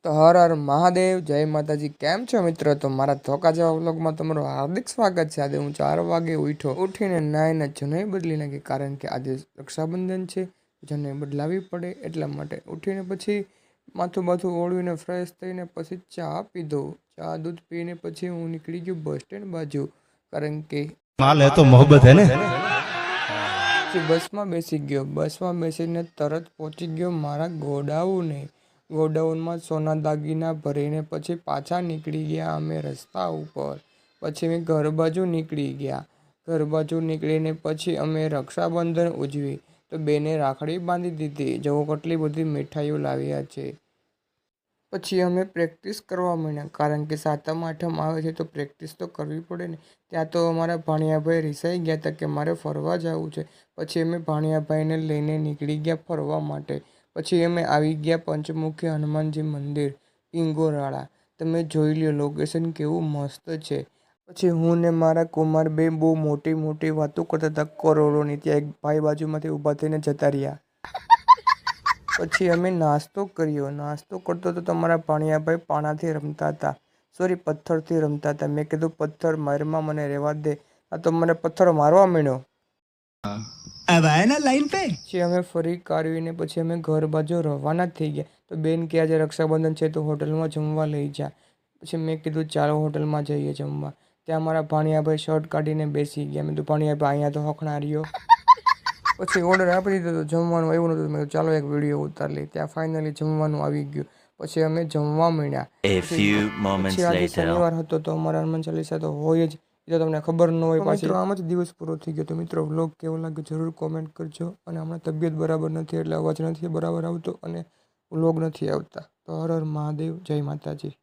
તો હર હર મહાદેવ, જય માતાજી. કેમ છો મિત્રો? તો મારા ધોકા જેવા વ્લોગમાં તમારું હાર્દિક સ્વાગત છે. આજે હું 4 વાગે ઉઠીને નાઈને જનોઈ બદલી નાખી, કારણ કે આજે રક્ષાબંધન છે, જનોઈ બદલાવી પડે એટલા માટે. ઉઠીને પછી માથું ઓળવીને ફ્રેશ થઈને પછી ચા પીધો. ચા દૂધ પીને પછી હું નીકળી ગયો બસ સ્ટેન્ડ બાજુ, કારણ કે माल है तो मोहब्बत है ना। બસમાં બેસી ગયો. બસમાં બેસીને તરત પહોંચી ગયો મારા ગોડાઉને. ગોડાઉનમાં સોના દાગીના ભરીને પછી પાછા નીકળી ગયા અમે રસ્તા ઉપર. પછી અમે ઘર બાજુ નીકળી ગયા. ઘર બાજુ નીકળીને પછી અમે રક્ષાબંધન ઉજવી. તો બેને રાખડી બાંધી દીધી. જુઓ કેટલી બધી મીઠાઈઓ લાવ્યા છે. પછી અમે પ્રેક્ટિસ કરવા માંડ્યા, કારણ કે 7મ 8મ આવે છે તો પ્રેક્ટિસ તો કરવી પડે ને. ત્યાં તો અમારા ભાણિયાભાઈ રિસાઈ ગયા હતા કે મારે ફરવા જવું છે. પછી અમે ભાણિયાભાઈને લઈને નીકળી ગયા ફરવા માટે. પછી અમે આવી ગયા પંચમુખી હનુમાનજી મંદિર, પિંગોરાળા. તમે જોઈ લો લોકેશન કેવું મસ્ત છે. પછી હું ને મારા કુમાર બે બહુ મોટી મોટી વાતો કરતા હતા કરોડોની. ત્યાં એક ભાઈ બાજુમાંથી ઊભા થઈને જતા રહ્યા. પછી અમે નાસ્તો કર્યો. નાસ્તો કરતો તો તમારા ભાણિયાભાઈ પાણાથી રમતા હતા, સોરી પથ્થરથી રમતા હતા. મેં કીધું પથ્થર મારમાં મને રહેવા દે. આ તો મને પથ્થર મારવા માંડ્યો. अब आए ना लाइन पे। પછી અમે ફરી કાઢવીને પછી અમે ઘર બાજુ રવાના થઈ ગયા. તો બેન કે આજે રક્ષાબંધન છે તો હોટલમાં જમવા લઈ જા. પછી મેં કીધું ચાલો હોટલમાં જઈએ જમવા. ત્યાં મારા ભાણિયાભાઈ શર્ટ કાઢીને બેસી ગયા. મેં કીધું ભાણિયાભાઈ અહીંયા તો હખણા રહ્યો. પછી ઓર્ડર આપી દીધો તો જમવાનું આવ્યું નહોતું. મેં ચાલો એક વિડીયો ઉતાર લઈ. ત્યાં ફાઇનલી જમવાનું આવી ગયું. પછી અમે જમવા માંડ્યા. પછી આજે શનિવાર હતો તો અમારા હનુમાન ચાલીસા તો હોય જ. એ તો તમને ખબર ન હોય. પાછી આમ જ દિવસ પૂરો થઈ ગયો. તો મિત્રો વ્લોગ કેવો લાગ્યો જરૂર કોમેન્ટ કરજો. અને હમણાં તબિયત બરાબર નથી એટલે અવાજ નથી બરાબર આવતો અને વ્લોગ નથી આવતા. તો હર હર મહાદેવ, જય માતાજી.